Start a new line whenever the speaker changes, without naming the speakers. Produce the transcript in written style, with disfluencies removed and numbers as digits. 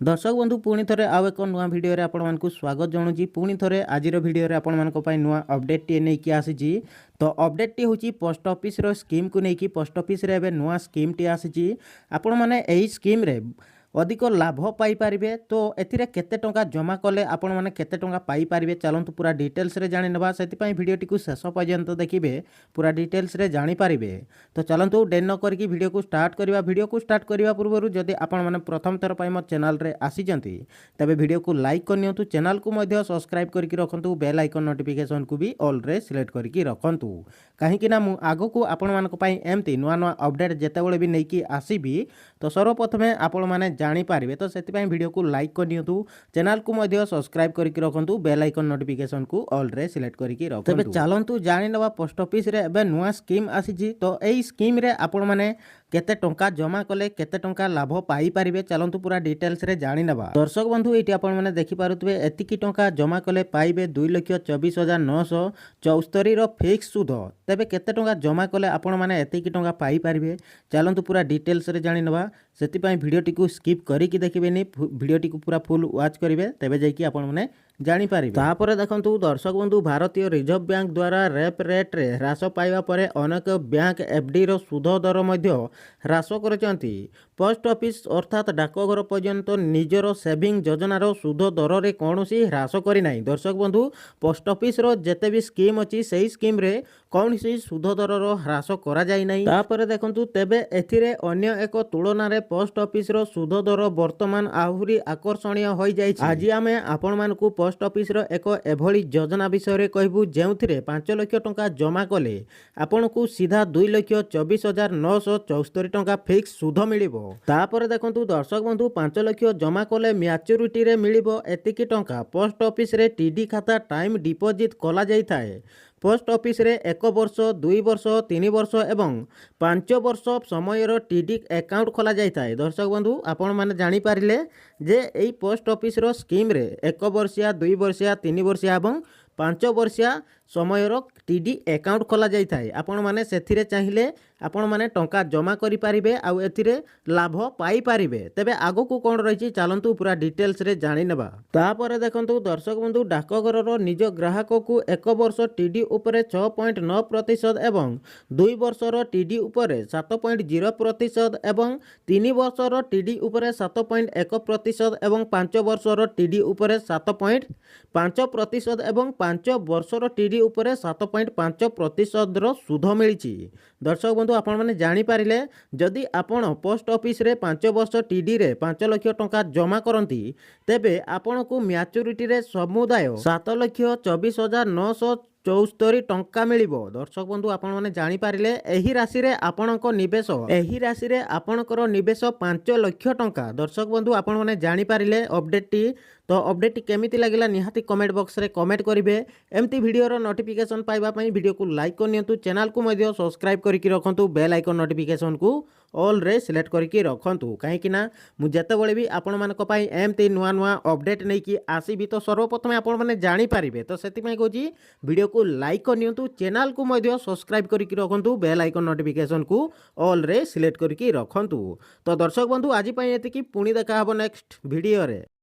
दर्शक बंधु पुणी थे आउ एक नुआ भिडियो आपण मानक स्वागत जनाऊँगी। पुणी थे आज भिडियो आपण मानक नुआ अपडेट टी नहीं आसी। तो अपडेट टी हूँ पोस्ट ऑफिस रो स्कीम को लेकिन पोस्ट ऑफिस रे एबे नुआ स्कीम टी आसी। आपण माने एही स्कीम रे अधिक लाभ पाइपारे। तो एथिरे केते टंका जमा कले आपण माने केते टंका पाइपारे चलतु पूरा डिटेल्स रे जानि नेबा। सेति भिडियोटी को शेष पर्यंत देखिए पूरा डिटेल्स रे जानि पारिबे। तो चलतु डेर न करके वीडियो को स्टार्ट करवा। वीडियो को स्टार्ट करने पूर्व जदि आपण माने प्रथम थर पर मो चैनल रे आसीजंती तबे वीडियो को लाइक करनियंतु, चैनल को मध्य सब्सक्राइब करके रखंतु, बेल आइकन नोटिफिकेशन को भी ऑल रे सिलेक्ट करके रखंतु। कहीं ना मु आगो को आपण मानक पई एमती नुआ नुआ अपडेट जेतेबेले भी नहीं आसीबी तो सर्वप्रथमे आपण माने जानि पारिबे। तो सेति वीडियो को लाइक करनियंतु, चैनल को मध्य सब्सक्राइब करके रखंतु, बेल आइकन नोटिफिकेशन को ऑल रे सिलेक्ट करके रखंतु। तबे चलंतु जानि नबा पोस्ट ऑफिस रे एबे नुआ स्कीम आसीजी। तो एई स्कीम रे आपण माने केते टंका जमा कले केते टंका लाभ पाई पारिबे चलंतु पूरा डिटेल्स रे जानि नबा। दर्शक बंधु एटी आपण माने देखि पारुतबे एतिकी टंका जमा कले पाइबे 2,24,974 रो फिक्स सुध। तबे केते टंका जमा कले आपण माने एतिकी टंका पाई पारिबे चलंतु पूरा डिटेल्स रे जानि नबा। सेति पई वीडियोटी को स्किप करिकि देखिबेनी, वीडियोटी को पूरा फुल वॉच करिवे तबे जाइकि आपण माने जानि पारिबे। तापर देखंतु दर्शक बंधु भारतीय रिजर्व बैंक द्वारा रेप रेट रे ह्रास पाइबा परे अनेक बैंक एफडी रो सुध दर मध्य ह्रास करचंती। पोस्ट ऑफिस अर्थात डाकघर पर्यंत निजर सेविंग योजनार सुध दर रे कौनसी ह्रास करि नाही। दर्शक बंधु पोस्ट ऑफिस रो जेते भी स्कीम अछि सेही स्कीम रे कौनसी सुध दर रो ह्रास करा जाय नाही। तापर देखंतु तेबे एथिरे अन्य एक तुलना रे पोस्ट ऑफिस रो सुध दर वर्तमान आहुरी आकर्षणीय होई जाय छी। आज आमे आपण मानकु पोस्ट ऑफिस रो एक एभली योजना विषय रे कहबू जेउथिरे 5 लाख टंका जमा कले आपनकु सीधा 2,24,974 टंका फिक्स सुध मिलिबो। तापर देखंतु दर्शक बंधु 5 लाख जमा कले मैच्योरिटी रे मिलिबो एतिकी टंका। पोस्ट ऑफिस रे टीडी खाता टाइम डिपोजिट कला जाय थाए। पोस्ट ऑफिस रे 1 वर्ष 2 वर्ष 3 वर्ष एवं 5 वर्ष समय टीडी अकाउंट खोला जाय थाए। दर्शक बंधु आपण माने जानि पारिले जे एई पोस्ट ऑफिस रो स्कीम रे 1 वर्षिया 2 वर्षिया 3 वर्षिया एवं 5 वर्षिया समय टीडी अकाउंट खोला जाय थाए। आपण माने सेथिरे चाहिए आपण माने टंका जमा करि पारिबे आउ एथिरे लाभ पाई पारिबे। तबे आगो को कोन रहिछि चलंतु पूरा डिटेल्स रे जानि नेबा। तापर देखंतु दर्शक बंधु डाकघर रो निज ग्राहक को 1 वर्ष टीडी उपरे 6.9% एवं 2 वर्ष रो टीडी उपरे 7.0% एवं 3 वर्ष रो टीडी उपरे 7.1% एवं 5 वर्ष रो टीडी उपरे 7.5% एवं 5 वर्ष रो टीडी उपरे 7.5% रो सुध मिलिछि। दर्शक बंधु आपण माने जानि पारिले जदि आपण पोस्ट ऑफिस रे 5 वर्ष टीडी रे 5 लाख टंका जमा करंती तेबे आपण को मैच्योरिटी रे समुदाय 7,24,974 टंका मिलिबो। दर्शक बंधु आपण माने जानि पारिले एही राशि रे आपणको निवेश 5 लाख टंका। दर्शक बंधु आपण माने जानि पारिले अपडेट टी। तो अपडेट टी केमिति लागिला निहाती कमेंट बॉक्स रे कमेंट करिवे। एमती वीडियो रो नोटिफिकेशन पाइबा पई वीडियो को लाइक करनियंतु, चैनल को मध्य सब्सक्राइब करके रखंतु, बेल आइकन नोटिफिकेशन को ऑल रे सिलेक्ट करके रखंतु। कहीं ना मु जेतेबेले भी आपण मानक पई एमती नुआ नुआ अपडेट नै कि आसीबी तो सर्वप्रथमे आपण माने जानि पारिबे। तो सेति पई कहूची वीडियो को लाइक करनियंतु, चैनल को मध्य सब्सक्राइब करके रखंतु, बेल आइकन नोटिफिकेशन को ऑल रे सिलेक्ट करके रखंतु। तो दर्शक बंधु आज पई एतिकी पुणी देखा हबो नेक्स्ट वीडियो रे।